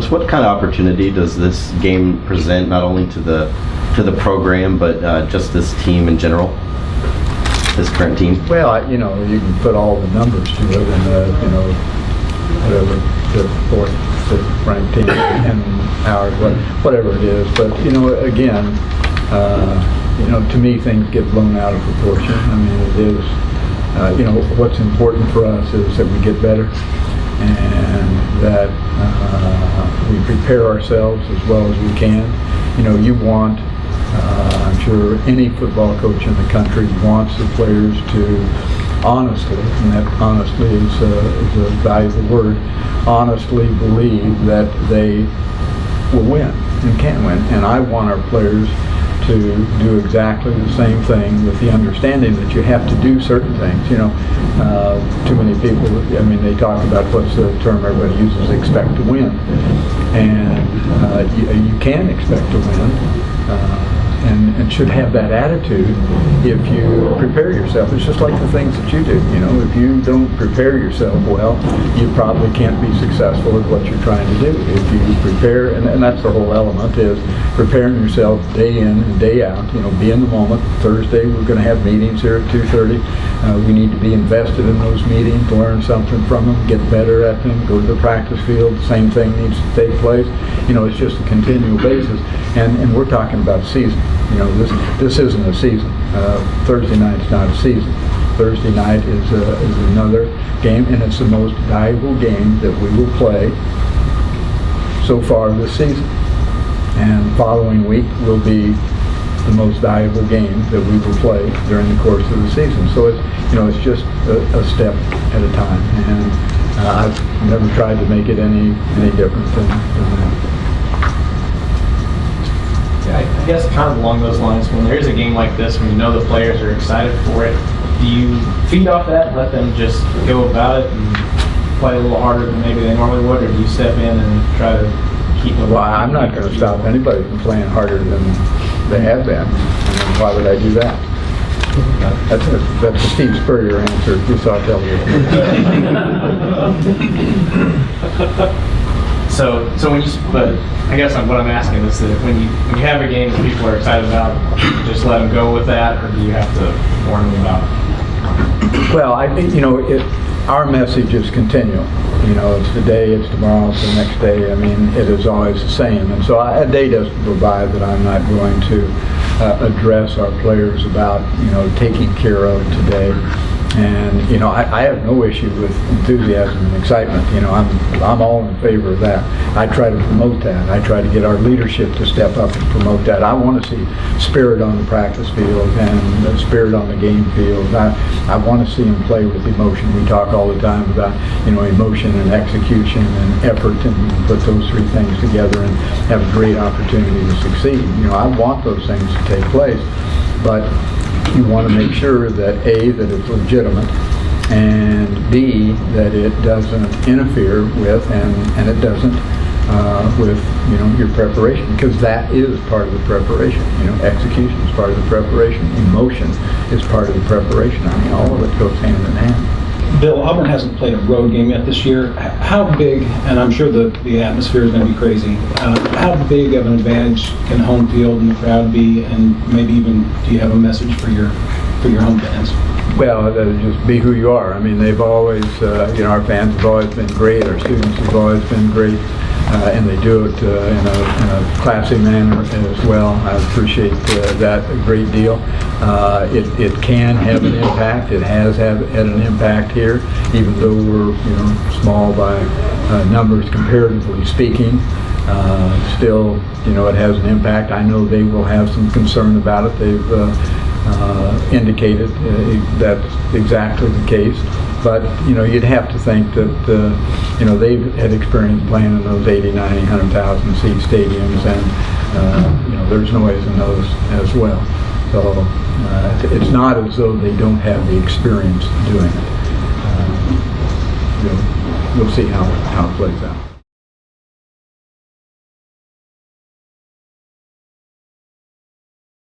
Coach, what kind of opportunity does this game present, not only to the program, but just this team in general, this current team? Well, you can put all the numbers to it, and whatever the fourth, fifth ranked team, and ours, whatever it is. But again, to me, things get blown out of proportion. I mean, it is. What's important for us is that we get better, and that we prepare ourselves as well as we can. You want, I'm sure any football coach in the country wants the players to honestly, and that honestly is a valuable word, honestly believe that they will win and can win. And I want our players to do exactly the same thing, with the understanding that you have to do certain things. Too many people, they talk about, what's the term everybody uses, expect to win. And you can expect to win. And should have that attitude if you prepare yourself. It's just like the things that you do. If you don't prepare yourself well, you probably can't be successful at what you're trying to do. If you prepare, and that's the whole element, is preparing yourself day in and day out. Be in the moment. Thursday we're going to have meetings here at 2:30. We need to be invested in those meetings, learn something from them, get better at them, go to the practice field. The same thing needs to take place. It's just a continual basis. And we're talking about season. This isn't a season. Thursday night's not a season. Thursday night is another game, and it's the most valuable game that we will play so far this season. And following week will be the most valuable game that we will play during the course of the season. So it's just a step at a time, and I've never tried to make it any different than that. I guess kind of along those lines, when there's a game like this, when the players are excited for it, do you feed off that, let them just go about it and play a little harder than maybe they normally would, or do you step in and try to keep them? Well, I'm not going to stop anybody from playing harder than they have been. Why would I do that? That's a Steve Spurrier answer if you saw television. So but I guess what I'm asking is that when you have a game that people are excited about, just let them go with that, or do you have to warn them about it? Well, I think our message is continual. It's today, it's tomorrow, it's the next day. It is always the same, and so a day doesn't go by that I'm not going to address our players about taking care of today. And I have no issue with enthusiasm and excitement. I'm all in favor of that. I try to promote that. I try to get our leadership to step up and promote that. I want to see spirit on the practice field and spirit on the game field. I want to see them play with emotion. We talk all the time about emotion and execution and effort, and we can put those three things together and have a great opportunity to succeed. I want those things to take place, but you want to make sure that A, that it's legitimate, and B, that it doesn't interfere with and it doesn't with your preparation, because that is part of the preparation. Execution is part of the preparation. Emotion is part of the preparation. All of it goes hand in hand. Bill, Auburn hasn't played a road game yet this year. How big, and I'm sure the atmosphere is going to be crazy, how big of an advantage can home field and the crowd be, and maybe even do you have a message for your home fans? Well, just be who you are. They've always, our fans have always been great. Our students have always been great, and they do it in a classy manner as well. I appreciate that a great deal. It can have an impact. It has had an impact here, even though we're small by numbers comparatively speaking. Still, it has an impact. I know they will have some concern about it. They've indicated that's exactly the case. But you'd have to think that they've had experience playing in those 80, 90, 100,000 seat stadiums, and there's noise in those as well. So it's not as though they don't have the experience doing it. We'll see how it plays out.